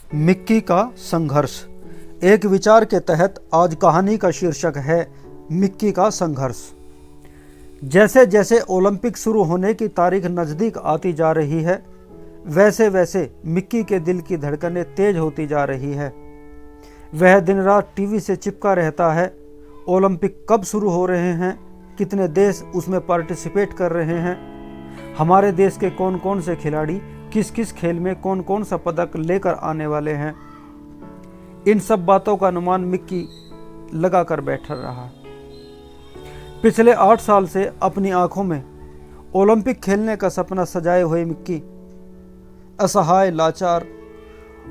Mickey का संघर्ष। एक विचार के तहत आज कहानी का शीर्षक है मिक्की का संघर्ष। जैसे जैसे ओलंपिक शुरू होने की तारीख नज़दीक आती जा रही है, वैसे वैसे मिक्की के दिल की धड़कनें तेज होती जा रही है। वह दिन रात टीवी से चिपका रहता है। ओलंपिक कब शुरू हो रहे हैं, कितने देश उसमें पार्टिसिपेट कर रहे हैं, हमारे देश के कौन कौन से खिलाड़ी किस किस खेल में कौन कौन सा पदक लेकर आने वाले हैं। इन सब बातों का अनुमान मिक्की लगा कर बैठा रहा। पिछले 8 साल से अपनी आंखों में ओलंपिक खेलने का सपना सजाए हुए मिक्की असहाय, लाचार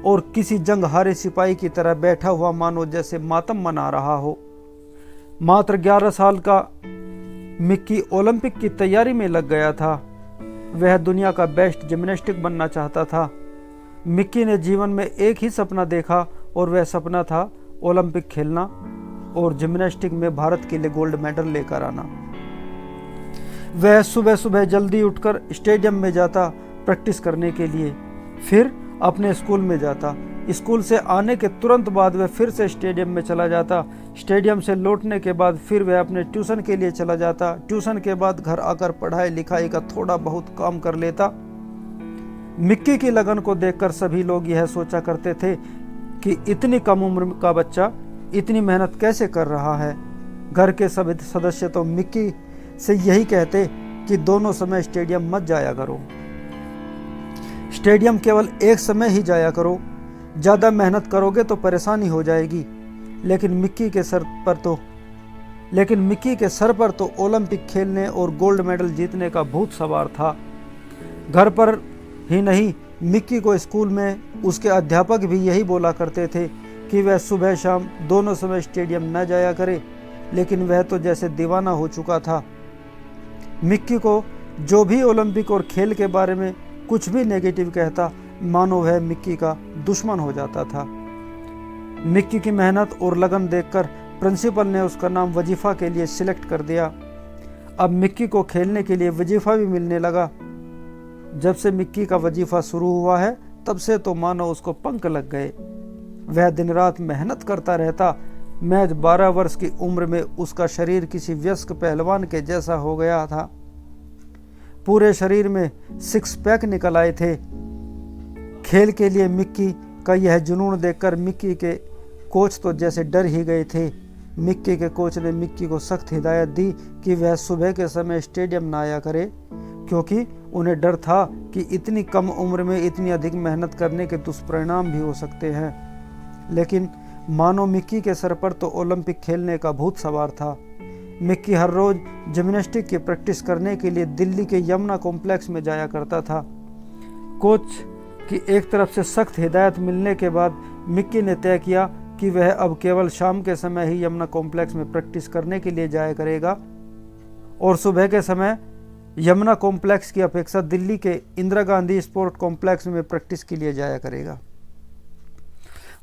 और किसी जंग हारे सिपाही की तरह बैठा हुआ मानो जैसे मातम मना रहा हो। मात्र 11 साल का मिक्की ओलंपिक की तैयारी में लग गया था। वह दुनिया का बेस्ट जिम्नास्टिक बनना चाहता था। मिक्की ने जीवन में एक ही सपना देखा और वह सपना था ओलंपिक खेलना और जिम्नास्टिक में भारत के लिए गोल्ड मेडल लेकर आना। वह सुबह सुबह जल्दी उठकर स्टेडियम में जाता प्रैक्टिस करने के लिए, फिर अपने स्कूल में जाता। स्कूल से आने के तुरंत बाद वह फिर से स्टेडियम में चला जाता। स्टेडियम से लौटने के बाद फिर वह अपने ट्यूशन के लिए चला जाता। ट्यूशन के बाद घर आकर पढ़ाई लिखाई का थोड़ा बहुत काम कर लेता। मिक्की की लगन को देखकर सभी लोग यह सोचा करते थे कि इतनी कम उम्र का बच्चा इतनी मेहनत कैसे कर रहा है। घर के सभी सदस्य तो मिक्की से यही कहते कि दोनों समय स्टेडियम मत जाया करो, स्टेडियम केवल एक समय ही जाया करो, ज़्यादा मेहनत करोगे तो परेशानी हो जाएगी। लेकिन मिक्की के सर पर तो ओलंपिक खेलने और गोल्ड मेडल जीतने का भूत सवार था। घर पर ही नहीं, मिक्की को स्कूल में उसके अध्यापक भी यही बोला करते थे कि वह सुबह शाम दोनों समय स्टेडियम न जाया करे। लेकिन वह तो जैसे दीवाना हो चुका था। मिक्की को जो भी ओलंपिक और खेल के बारे में कुछ भी नेगेटिव कहता, मानो वह मिक्की का दुश्मन हो जाता था। मिक्की की मेहनत और लगन देखकर प्रिंसिपल ने उसका नाम वजीफा के लिए सिलेक्ट कर दिया। अब मिक्की को खेलने के लिए वजीफा भी मिलने लगा। जब से मिक्की का वजीफा शुरू हुआ है, तब से तो मानो उसको पंख लग गए। वह दिन रात मेहनत करता रहता। महज 12 वर्ष की उम्र में उसका शरीर किसी वयस्क पहलवान के जैसा हो गया था। पूरे शरीर में 6 पैक निकल आए थे। खेल के लिए मिक्की का यह जुनून देखकर मिक्की के कोच तो जैसे डर ही गए थे। मिक्की के कोच ने मिक्की को सख्त हिदायत दी कि वह सुबह के समय स्टेडियम ना आया करे, क्योंकि उन्हें डर था कि इतनी कम उम्र में इतनी अधिक मेहनत करने के दुष्परिणाम भी हो सकते हैं। लेकिन मानो मिक्की के सर पर तो ओलंपिक खेलने का भूत सवार था। मिक्की हर रोज जिम्नास्टिक की प्रैक्टिस करने के लिए दिल्ली के यमुना कॉम्प्लेक्स में जाया करता था। कोच की एक तरफ से सख्त हिदायत मिलने के बाद मिक्की ने तय किया कि वह अब केवल शाम के समय ही यमुना कॉम्प्लेक्स में प्रैक्टिस करने के लिए जाया करेगा और सुबह के समय यमुना कॉम्प्लेक्स की अपेक्षा दिल्ली के इंदिरा गांधी स्पोर्ट कॉम्प्लेक्स में प्रैक्टिस के लिए जाया करेगा।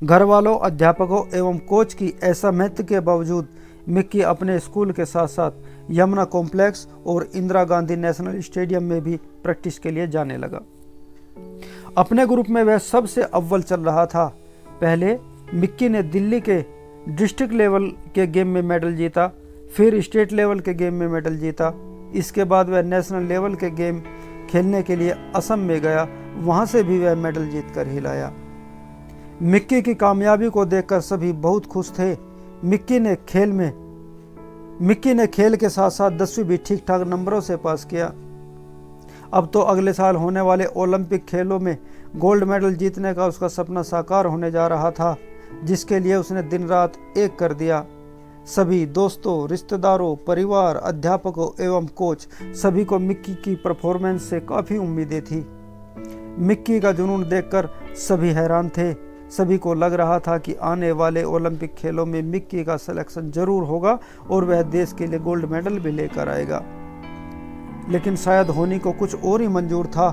घर वालों, अध्यापकों एवं कोच की असहमति के बावजूद मिक्की अपने स्कूल के साथ साथ यमुना कॉम्प्लेक्स और इंदिरा गांधी नेशनल स्टेडियम में भी प्रैक्टिस के लिए जाने लगा। अपने ग्रुप में वह सबसे अव्वल चल रहा था। पहले मिक्की ने दिल्ली के डिस्ट्रिक्ट लेवल के गेम में मेडल जीता, फिर स्टेट लेवल के गेम में मेडल जीता। इसके बाद वह नेशनल लेवल के गेम खेलने के लिए असम में गया, वहां से भी वह मेडल जीत कर ही लाया। मिक्की की कामयाबी को देखकर सभी बहुत खुश थे। मिक्की ने खेल के साथ साथ 10वीं भी ठीक ठाक नंबरों से पास किया। अब तो अगले साल होने वाले ओलंपिक खेलों में गोल्ड मेडल जीतने का उसका सपना साकार होने जा रहा था, जिसके लिए उसने दिन रात एक कर दिया। सभी दोस्तों, रिश्तेदारों, परिवार, अध्यापकों एवं कोच सभी को मिक्की की परफॉर्मेंस से काफ़ी उम्मीदें थी। मिक्की का जुनून देखकर सभी हैरान थे। सभी को लग रहा था कि आने वाले ओलंपिक खेलों में मिक्की का सिलेक्शन जरूर होगा और वह देश के लिए गोल्ड मेडल भी लेकर आएगा। लेकिन शायद होनी को कुछ और ही मंजूर था।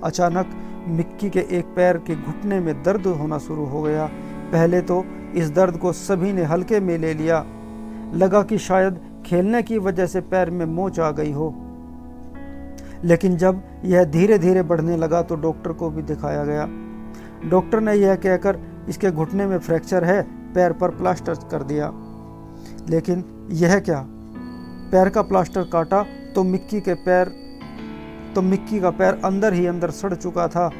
अचानक मिक्की के एक पैर के घुटने में दर्द होना शुरू हो गया। पहले तो इस दर्द को सभी ने हल्के में ले लिया। लगा कि शायद खेलने की वजह से पैर में मोच आ गई हो। लेकिन जब यह धीरे धीरे बढ़ने लगा तो डॉक्टर को भी दिखाया गया। डॉक्टर ने यह कहकर इसके घुटने में फ्रैक्चर है पैर पर प्लास्टर कर दिया। लेकिन यह क्या, पैर का प्लास्टर काटा तो मिक्की का पैर अंदर ही अंदर सड़ चुका था।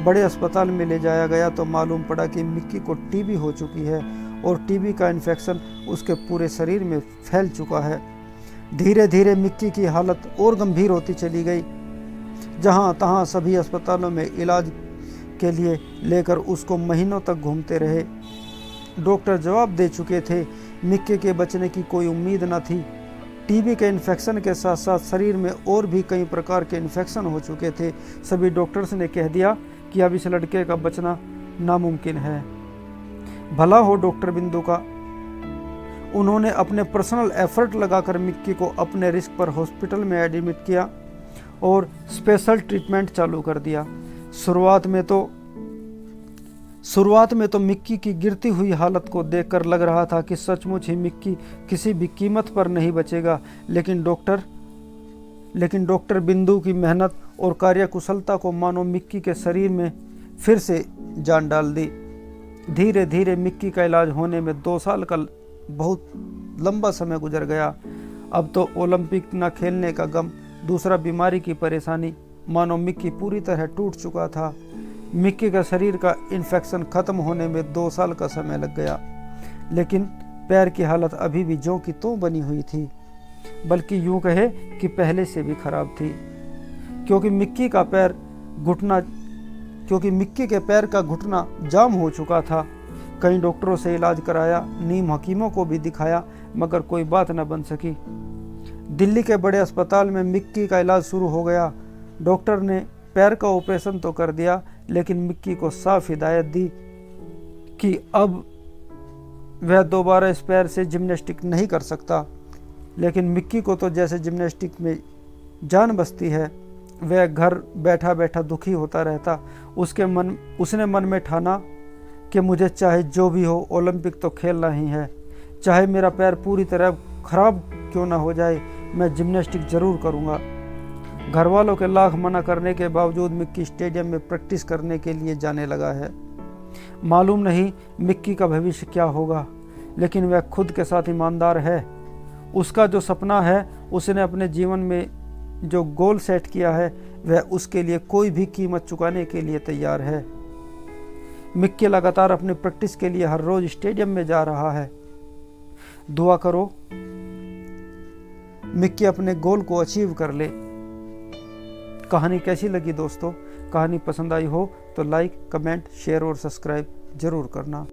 बड़े अस्पताल में ले जाया गया तो मालूम पड़ा कि मिक्की को टीबी हो चुकी है और टीबी का इन्फेक्शन उसके पूरे शरीर में फैल चुका है। धीरे धीरे मिक्की की हालत और गंभीर होती चली गई। जहां तहां सभी अस्पतालों में इलाज के लिए लेकर उसको महीनों तक घूमते रहे। डॉक्टर जवाब दे चुके थे, मिक्की के बचने की कोई उम्मीद न थी। टीबी के इन्फेक्शन के साथ साथ शरीर में और भी कई प्रकार के इन्फेक्शन हो चुके थे। सभी डॉक्टर्स ने कह दिया कि अब इस लड़के का बचना नामुमकिन है। भला हो डॉक्टर बिंदु का। उन्होंने अपने पर्सनल एफर्ट लगाकर मिक्की को अपने रिस्क पर हॉस्पिटल में एडमिट किया और स्पेशल ट्रीटमेंट चालू कर दिया। शुरुआत में तो मिक्की की गिरती हुई हालत को देखकर लग रहा था कि सचमुच ही मिक्की किसी भी कीमत पर नहीं बचेगा। लेकिन डॉक्टर बिंदु की मेहनत और कार्यकुशलता को मानो मिक्की के शरीर में फिर से जान डाल दी। धीरे धीरे मिक्की का इलाज होने में 2 साल का बहुत लंबा समय गुजर गया। अब तो ओलंपिक न खेलने का गम, दूसरा बीमारी की परेशानी, मानो मिक्की पूरी तरह टूट चुका था। मिक्की का शरीर का इन्फेक्शन खत्म होने में 2 साल का समय लग गया। लेकिन पैर की हालत अभी भी ज्यों की त्यों बनी हुई थी, बल्कि यूं कहे कि पहले से भी खराब थी। क्योंकि मिक्की के पैर का घुटना जाम हो चुका था। कई डॉक्टरों से इलाज कराया, नीम हकीमों को भी दिखाया, मगर कोई बात न बन सकी। दिल्ली के बड़े अस्पताल में मिक्की का इलाज शुरू हो गया। डॉक्टर ने पैर का ऑपरेशन तो कर दिया, लेकिन मिक्की को साफ हिदायत दी कि अब वह दोबारा इस पैर से जिम्नास्टिक नहीं कर सकता। लेकिन मिक्की को तो जैसे जिम्नास्टिक में जान बसती है। वह घर बैठा बैठा दुखी होता रहता। उसने मन में ठाना कि मुझे चाहे जो भी हो ओलंपिक तो खेलना ही है। चाहे मेरा पैर पूरी तरह खराब क्यों ना हो जाए, मैं जिम्नास्टिक जरूर करूँगा। घर वालों के लाख मना करने के बावजूद मिक्की स्टेडियम में प्रैक्टिस करने के लिए जाने लगा है। मालूम नहीं मिक्की का भविष्य क्या होगा, लेकिन वह खुद के साथ ईमानदार है। उसका जो सपना है, उसने अपने जीवन में जो गोल सेट किया है, वह उसके लिए कोई भी कीमत चुकाने के लिए तैयार है। मिक्की लगातार अपनी प्रैक्टिस के लिए हर रोज स्टेडियम में जा रहा है। दुआ करो मिक्की अपने गोल को अचीव कर ले। कहानी कैसी लगी दोस्तों? कहानी पसंद आई हो तो लाइक, कमेंट, शेयर और सब्सक्राइब जरूर करना।